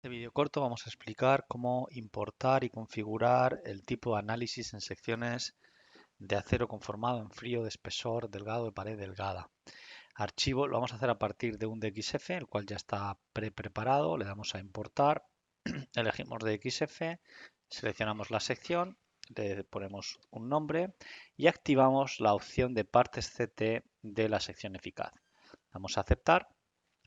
En este vídeo corto vamos a explicar cómo importar y configurar el tipo de análisis en secciones de acero conformado en frío de espesor delgado de pared delgada. Archivo lo vamos a hacer a partir de un DXF, el cual ya está preparado. Le damos a importar, elegimos DXF, seleccionamos la sección, le ponemos un nombre y activamos la opción de partes CT de la sección eficaz. Damos a aceptar.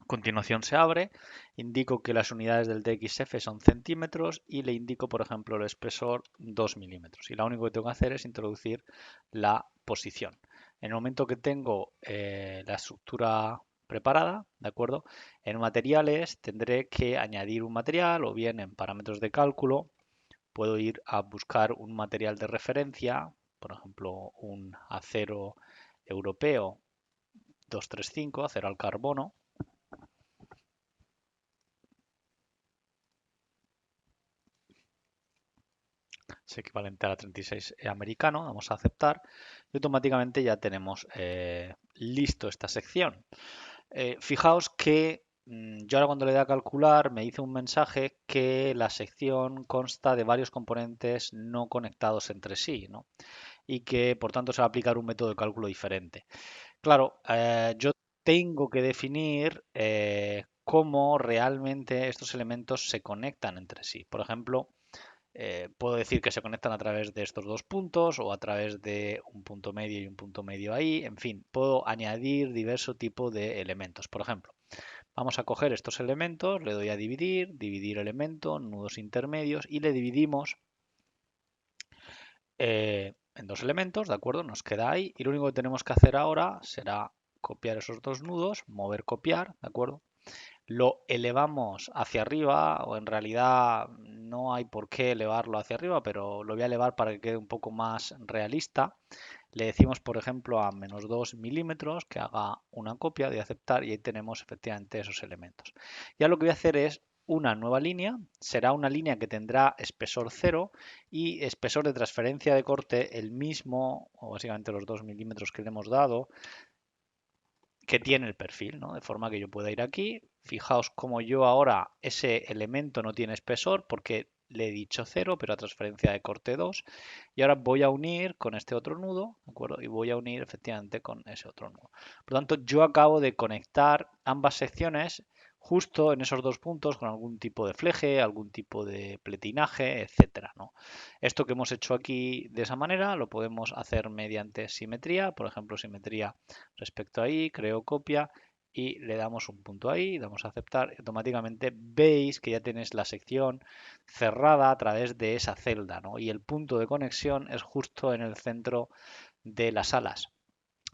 A continuación se abre, indico que las unidades del DXF son centímetros y le indico, por ejemplo, el espesor 2 milímetros. Y lo único que tengo que hacer es introducir la posición. En el momento que tengo la estructura preparada, ¿de acuerdo? En materiales tendré que añadir un material o bien en parámetros de cálculo puedo ir a buscar un material de referencia, por ejemplo, un acero europeo 235, acero al carbono. Es equivalente a la 36 americano, vamos a aceptar y automáticamente ya tenemos listo esta sección. Fijaos que yo ahora cuando le doy a calcular me dice un mensaje que la sección consta de varios componentes no conectados entre sí, ¿no? Y que por tanto se va a aplicar un método de cálculo diferente. Claro, yo tengo que definir cómo realmente estos elementos se conectan entre sí. Por ejemplo, puedo decir que se conectan a través de estos dos puntos o a través de un punto medio y un punto medio ahí. En fin, puedo añadir diverso tipo de elementos. Por ejemplo, vamos a coger estos elementos, le doy a dividir, dividir elemento, nudos intermedios y le dividimos en dos elementos, ¿de acuerdo? Nos queda ahí y lo único que tenemos que hacer ahora será copiar esos dos nudos, mover, copiar, ¿de acuerdo? Lo elevamos hacia arriba o en realidad no hay por qué elevarlo hacia arriba, pero lo voy a elevar para que quede un poco más realista. Le decimos, por ejemplo, a menos 2 milímetros que haga una copia de aceptar y ahí tenemos efectivamente esos elementos. Ya lo que voy a hacer es una nueva línea, será una línea que tendrá espesor 0 y espesor de transferencia de corte el mismo, o básicamente los 2 milímetros que le hemos dado, que tiene el perfil, ¿no? De forma que yo pueda ir aquí. Fijaos como yo ahora ese elemento no tiene espesor porque le he dicho 0, pero a transferencia de corte 2. Y ahora voy a unir con este otro nudo, ¿de acuerdo? Y voy a unir efectivamente con ese otro nudo. Por lo tanto, yo acabo de conectar ambas secciones justo en esos dos puntos con algún tipo de fleje, algún tipo de pletinaje, etcétera, ¿no? Esto que hemos hecho aquí de esa manera lo podemos hacer mediante simetría, por ejemplo, simetría respecto ahí, creo copia y le damos un punto ahí, damos a aceptar y automáticamente veis que ya tenéis la sección cerrada a través de esa celda, ¿no? Y el punto de conexión es justo en el centro de las alas.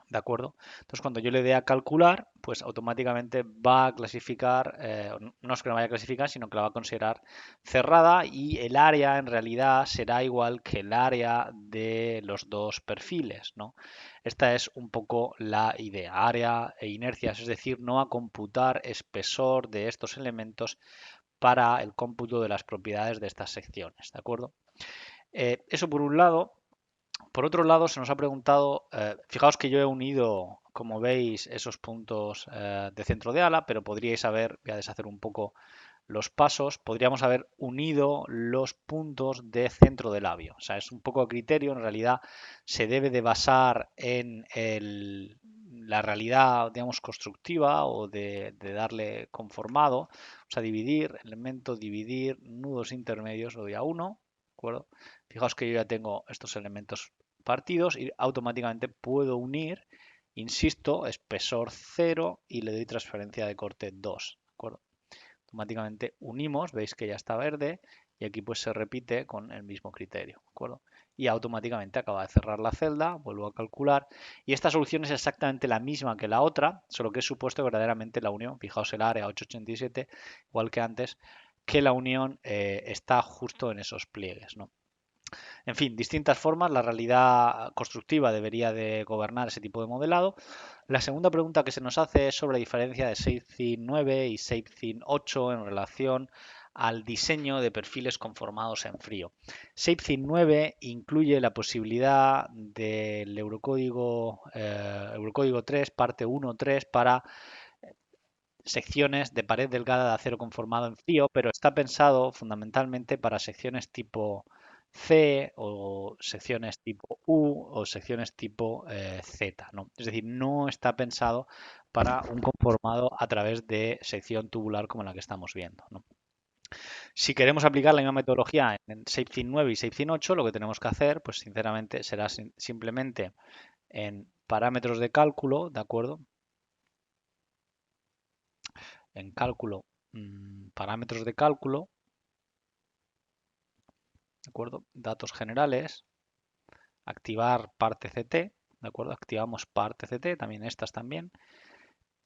¿De acuerdo? Entonces, cuando yo le dé a calcular, pues automáticamente va a clasificar, no es que la vaya a clasificar, sino que la va a considerar cerrada y el área en realidad será igual que el área de los dos perfiles, ¿no? Esta es un poco la idea, área e inercias, es decir, no va a computar espesor de estos elementos para el cómputo de las propiedades de estas secciones, ¿de acuerdo? Eso por un lado. Por otro lado, se nos ha preguntado, fijaos que yo he unido, como veis, esos puntos de centro de ala, pero podríais haber, voy a deshacer un poco los pasos, podríamos haber unido los puntos de centro de labio. O sea, es un poco a criterio, en realidad se debe de basar en la realidad, digamos, constructiva o de darle conformado. O sea, dividir, elemento, dividir, nudos intermedios, lo doy a 1, ¿de acuerdo? Fijaos que yo ya tengo estos elementos partidos y automáticamente puedo unir, insisto, espesor 0 y le doy transferencia de corte 2, ¿de acuerdo? Automáticamente unimos, veis que ya está verde y aquí pues se repite con el mismo criterio, ¿de acuerdo? Y automáticamente acaba de cerrar la celda, vuelvo a calcular y esta solución es exactamente la misma que la otra, solo que he supuesto verdaderamente la unión, fijaos el área 887, igual que antes, que la unión está justo en esos pliegues, ¿no? En fin, distintas formas, la realidad constructiva debería de gobernar ese tipo de modelado. La segunda pregunta que se nos hace es sobre la diferencia de ShapeThin 9 y ShapeThin 8 en relación al diseño de perfiles conformados en frío. ShapeThin 9 incluye la posibilidad del Eurocódigo 3, parte 1.3, para secciones de pared delgada de acero conformado en fío, pero está pensado fundamentalmente para secciones tipo C o secciones tipo U o secciones tipo Z, ¿no? Es decir, no está pensado para un conformado a través de sección tubular como la que estamos viendo, ¿no? Si queremos aplicar la misma metodología en ShapeFit 9 y ShapeFit 8, lo que tenemos que hacer, pues sinceramente, será simplemente en parámetros de cálculo, ¿de acuerdo? En cálculo, parámetros de cálculo, ¿de acuerdo? Datos generales, activar parte CT, ¿de acuerdo? Activamos parte CT, también estas también.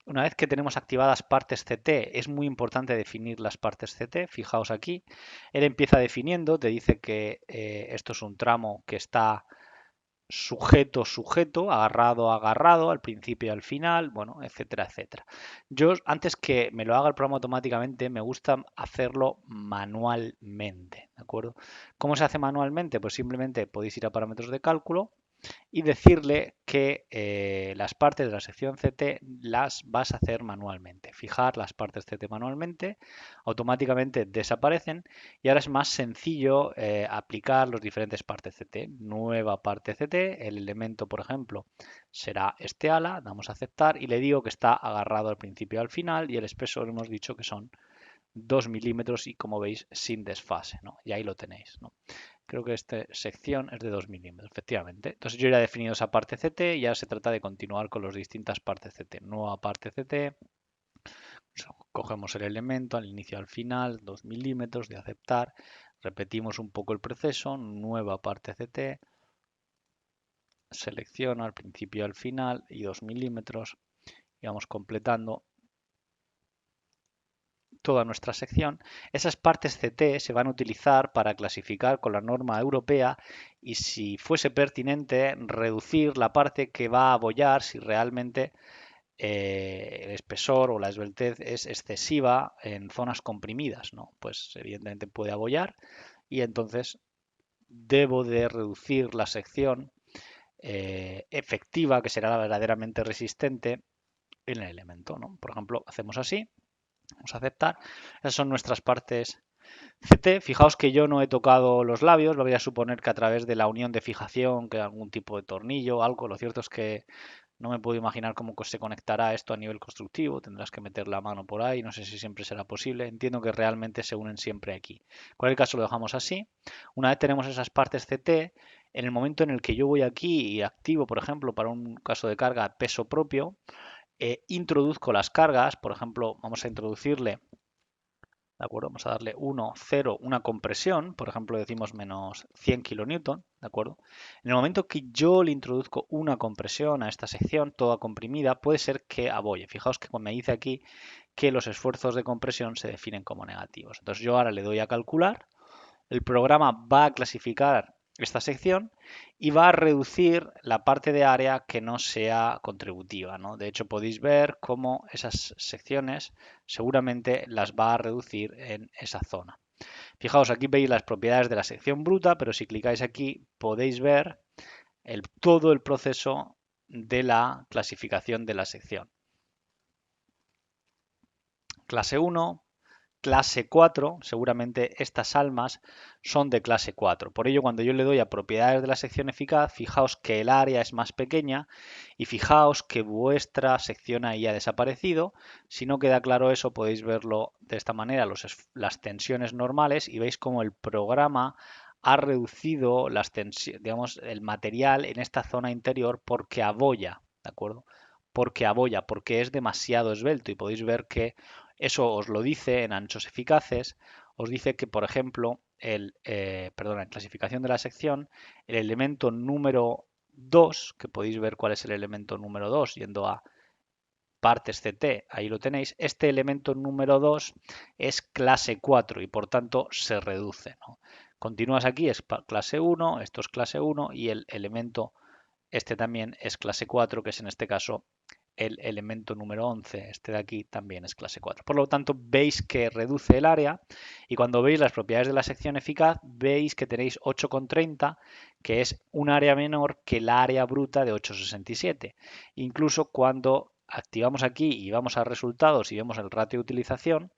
Una vez que tenemos activadas partes CT, es muy importante definir las partes CT. Fijaos aquí, él empieza definiendo, te dice que esto es un tramo que está sujeto, sujeto, agarrado, agarrado, al principio y al final, bueno, etcétera, etcétera. Yo, antes que me lo haga el programa automáticamente, me gusta hacerlo manualmente, ¿de acuerdo? ¿Cómo se hace manualmente? Pues simplemente podéis ir a parámetros de cálculo y decirle que las partes de la sección CT las vas a hacer manualmente. Fijar las partes CT manualmente, automáticamente desaparecen y ahora es más sencillo aplicar los diferentes partes CT. Nueva parte CT, el elemento, por ejemplo, será este ala, damos a aceptar y le digo que está agarrado al principio y al final y el espesor hemos dicho que son 2 milímetros y como veis sin desfase, ¿no? Y ahí lo tenéis, ¿no? Creo que esta sección es de 2 milímetros, efectivamente. Entonces yo ya he definido esa parte CT y ahora se trata de continuar con las distintas partes CT. Nueva parte CT, cogemos el elemento al inicio y al final, 2 milímetros de aceptar, repetimos un poco el proceso, nueva parte CT, selecciono al principio y al final y 2 milímetros y vamos completando toda nuestra sección. Esas partes CT se van a utilizar para clasificar con la norma europea y si fuese pertinente reducir la parte que va a abollar si realmente el espesor o la esbeltez es excesiva en zonas comprimidas, ¿no? Pues evidentemente puede abollar y entonces debo de reducir la sección efectiva que será la verdaderamente resistente en el elemento, ¿no? Por ejemplo, hacemos así. Vamos a aceptar. Esas son nuestras partes CT. Fijaos que yo no he tocado los labios, lo voy a suponer que a través de la unión de fijación, que algún tipo de tornillo o algo. Lo cierto es que no me puedo imaginar cómo se conectará esto a nivel constructivo. Tendrás que meter la mano por ahí, no sé si siempre será posible. Entiendo que realmente se unen siempre aquí. En cualquier caso lo dejamos así. Una vez tenemos esas partes CT, en el momento en el que yo voy aquí y activo, por ejemplo, para un caso de carga peso propio, introduzco las cargas, por ejemplo, vamos a introducirle, ¿de acuerdo? Vamos a darle 1, 0, una compresión, por ejemplo, decimos menos 100 kilonewton, ¿de acuerdo? En el momento que yo le introduzco una compresión a esta sección, toda comprimida, puede ser que abolle. Fijaos que me dice aquí que los esfuerzos de compresión se definen como negativos. Entonces yo ahora le doy a calcular, el programa va a clasificar esta sección y va a reducir la parte de área que no sea contributiva, ¿no? De hecho, podéis ver cómo esas secciones seguramente las va a reducir en esa zona. Fijaos, aquí veis las propiedades de la sección bruta, pero si clicáis aquí podéis ver todo el proceso de la clasificación de la sección. Clase 1, clase 4, seguramente estas almas son de clase 4. Por ello, cuando yo le doy a propiedades de la sección eficaz, fijaos que el área es más pequeña y fijaos que vuestra sección ahí ha desaparecido. Si no queda claro eso, podéis verlo de esta manera, las tensiones normales y veis cómo el programa ha reducido las tensiones, digamos, el material en esta zona interior porque abolla, ¿de acuerdo? Porque abolla, porque es demasiado esbelto y podéis ver que eso os lo dice en anchos eficaces, os dice que, por ejemplo, en clasificación de la sección, el elemento número 2, que podéis ver cuál es el elemento número 2 yendo a partes CT, ahí lo tenéis, este elemento número 2 es clase 4 y por tanto se reduce, ¿no? Continúas aquí, es clase 1, esto es clase 1 y el elemento, este también es clase 4, que es en este caso el elemento número 11, este de aquí, también es clase 4. Por lo tanto, veis que reduce el área y cuando veis las propiedades de la sección eficaz, veis que tenéis 8,30, que es un área menor que el área bruta de 8,67. Incluso cuando activamos aquí y vamos a resultados y vemos el ratio de utilización,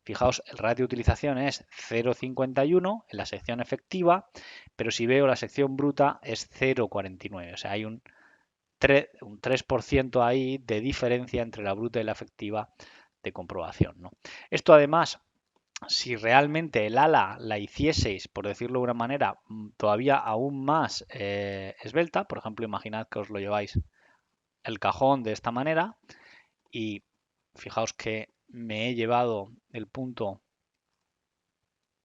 fijaos, el ratio de utilización es 0,51 en la sección efectiva, pero si veo la sección bruta es 0,49. O sea, hay un 3% ahí de diferencia entre la bruta y la efectiva de comprobación, ¿no? Esto además, si realmente el ala la hicieseis, por decirlo de una manera, todavía aún más esbelta, por ejemplo, imaginad que os lo lleváis el cajón de esta manera y fijaos que me he llevado el punto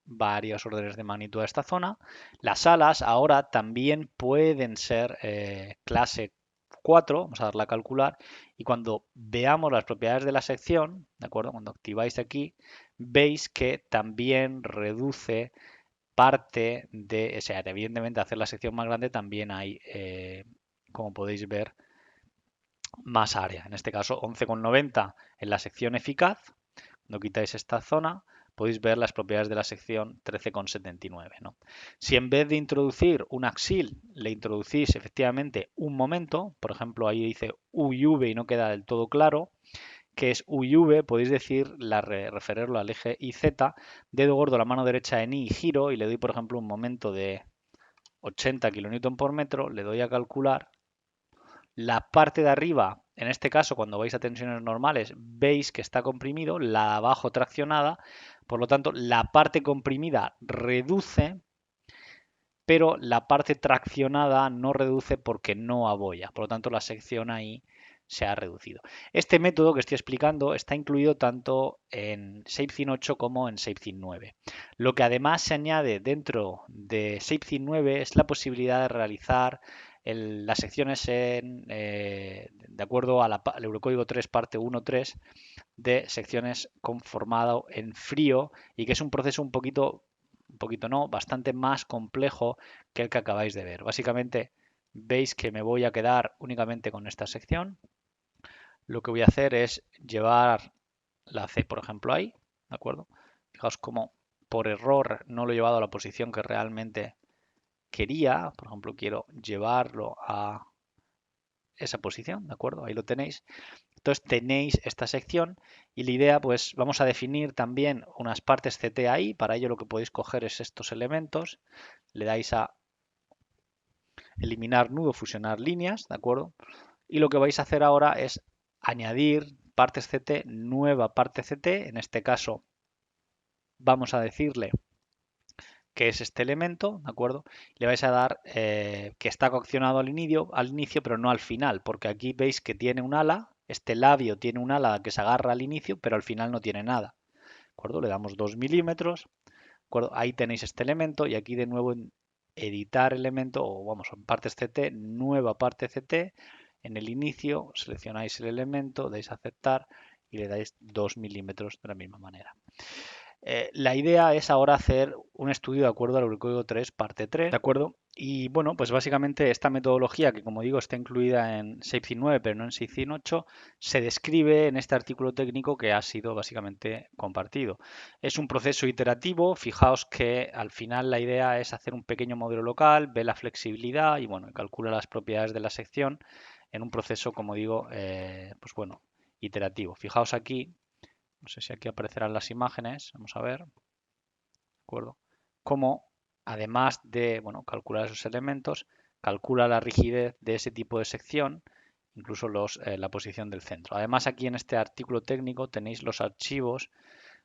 varios órdenes de magnitud a esta zona. Las alas ahora también pueden ser clase 4, vamos a darle a calcular, y cuando veamos las propiedades de la sección, ¿de acuerdo? Cuando activáis aquí, veis que también reduce parte de, o sea, evidentemente hacer la sección más grande también hay, como podéis ver, más área. En este caso 11,90 en la sección eficaz. Cuando quitáis esta zona podéis ver las propiedades de la sección 13,79, ¿no? Si en vez de introducir un axil le introducís efectivamente un momento, por ejemplo ahí dice UV y no queda del todo claro, que es UV, podéis decir, referirlo al eje IZ, dedo gordo a la mano derecha en I y giro y le doy por ejemplo un momento de 80 kN por metro, le doy a calcular. La parte de arriba, en este caso, cuando vais a tensiones normales, veis que está comprimido, la de abajo traccionada, por lo tanto, la parte comprimida reduce, pero la parte traccionada no reduce porque no abolla. Por lo tanto, la sección ahí se ha reducido. Este método que estoy explicando está incluido tanto en ShapeThin 8 como en ShapeThin 9. Lo que además se añade dentro de ShapeThin 9 es la posibilidad de realizar las secciones de acuerdo al Eurocódigo 3 parte 1.3 de secciones con formado en frío y que es un proceso un poquito no, bastante más complejo que el que acabáis de ver. Básicamente veis que me voy a quedar únicamente con esta sección. Lo que voy a hacer es llevar la C, por ejemplo, ahí, ¿de acuerdo? Fijaos cómo por error no lo he llevado a la posición que realmente quería. Por ejemplo, quiero llevarlo a esa posición, ¿de acuerdo? Ahí lo tenéis. Entonces tenéis esta sección y la idea, pues vamos a definir también unas partes CT ahí. Para ello lo que podéis coger es estos elementos. Le dais a eliminar nudo, fusionar líneas, ¿de acuerdo? Y lo que vais a hacer ahora es añadir partes CT, nueva parte CT. En este caso vamos a decirle que es este elemento, ¿de acuerdo? Le vais a dar que está coaccionado al inicio, pero no al final, porque aquí veis que tiene un ala, este labio tiene un ala que se agarra al inicio, pero al final no tiene nada, ¿de acuerdo? Le damos 2 milímetros, ¿de acuerdo? Ahí tenéis este elemento y aquí de nuevo en editar elemento, o vamos, en partes CT, nueva parte CT, en el inicio seleccionáis el elemento, dais a aceptar y le dais 2 milímetros de la misma manera. La idea es ahora hacer un estudio de acuerdo al Eurocódigo 3, parte 3, ¿de acuerdo? Y bueno, pues básicamente esta metodología, que como digo está incluida en ShapeThin 9, pero no en ShapeThin 8, se describe en este artículo técnico que ha sido básicamente compartido. Es un proceso iterativo, fijaos que al final la idea es hacer un pequeño modelo local, ve la flexibilidad y bueno, calcula las propiedades de la sección en un proceso, como digo, pues bueno, iterativo. Fijaos aquí. No sé si aquí aparecerán las imágenes. Vamos a ver. ¿De acuerdo? Cómo, además de bueno, calcular esos elementos, calcula la rigidez de ese tipo de sección, incluso la posición del centro. Además, aquí en este artículo técnico tenéis los archivos,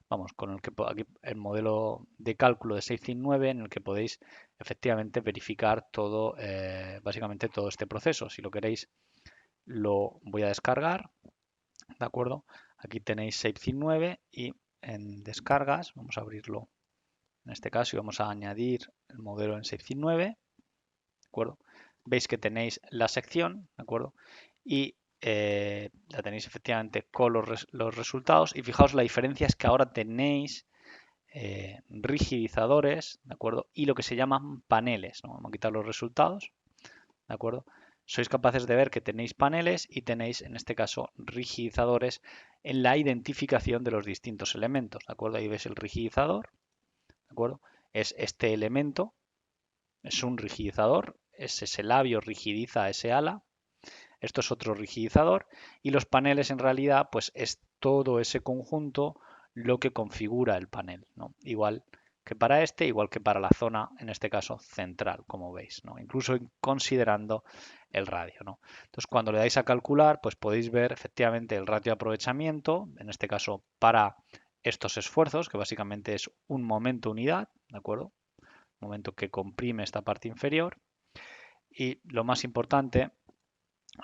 vamos, con el que aquí el modelo de cálculo de ShapeThin 9, en el que podéis efectivamente verificar todo, básicamente todo este proceso. Si lo queréis, lo voy a descargar. ¿De acuerdo? Aquí tenéis ShapeThin 9 y en descargas, vamos a abrirlo en este caso y vamos a añadir el modelo en ShapeThin 9, ¿de acuerdo? Veis que tenéis la sección, ¿de acuerdo? Y la tenéis efectivamente con los resultados y fijaos la diferencia es que ahora tenéis rigidizadores, ¿de acuerdo? Y lo que se llaman paneles, ¿no? Vamos a quitar los resultados, ¿de acuerdo? Sois capaces de ver que tenéis paneles y tenéis, en este caso, rigidizadores en la identificación de los distintos elementos, ¿de acuerdo? Ahí ves el rigidizador, ¿de acuerdo? Es este elemento, es un rigidizador, es ese labio rigidiza ese ala. Esto es otro rigidizador y los paneles en realidad pues es todo ese conjunto lo que configura el panel, ¿no? Igual que para este, igual que para la zona, en este caso central, como veis, ¿no? Incluso considerando el radio, ¿no? Entonces, cuando le dais a calcular, pues podéis ver efectivamente el ratio de aprovechamiento, en este caso para estos esfuerzos, que básicamente es un momento unidad, ¿de acuerdo? Momento que comprime esta parte inferior. Y lo más importante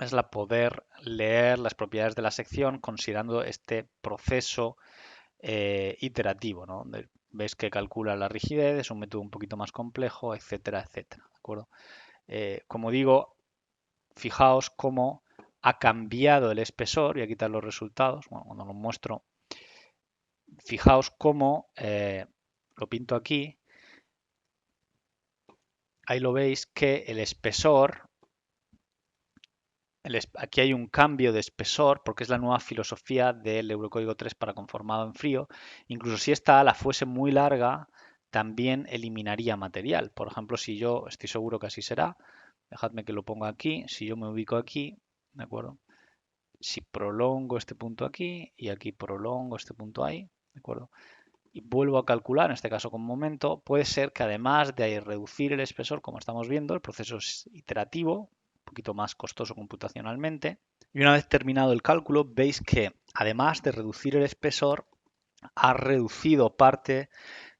es la poder leer las propiedades de la sección considerando este proceso iterativo, ¿no? Ves que calcula la rigidez, es un método un poquito más complejo, etcétera, etcétera, ¿de acuerdo? Como digo, fijaos cómo ha cambiado el espesor, y aquí están los resultados, bueno, cuando lo muestro, fijaos cómo, lo pinto aquí, ahí lo veis que el espesor, aquí hay un cambio de espesor porque es la nueva filosofía del Eurocódigo 3 para conformado en frío. Incluso si esta ala fuese muy larga, también eliminaría material. Por ejemplo, si yo, estoy seguro que así será, dejadme que lo ponga aquí, si yo me ubico aquí, ¿de acuerdo? Si prolongo este punto aquí y aquí prolongo este punto ahí, ¿de acuerdo? Y vuelvo a calcular, en este caso con momento, puede ser que además de reducir el espesor, como estamos viendo, el proceso es iterativo, un poquito más costoso computacionalmente, y una vez terminado el cálculo, veis que además de reducir el espesor, ha reducido parte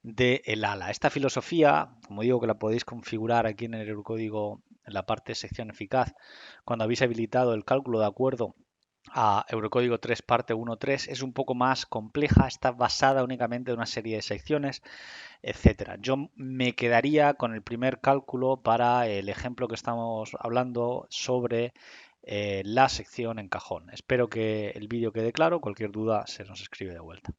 del ala. Esta filosofía, como digo, que la podéis configurar aquí en el Eurocódigo, en la parte sección eficaz, cuando habéis habilitado el cálculo de acuerdo a Eurocódigo 3 parte 1.3, es un poco más compleja, está basada únicamente en una serie de secciones, etcétera. Yo me quedaría con el primer cálculo para el ejemplo que estamos hablando sobre la sección en cajón. Espero que el vídeo quede claro, cualquier duda se nos escribe de vuelta.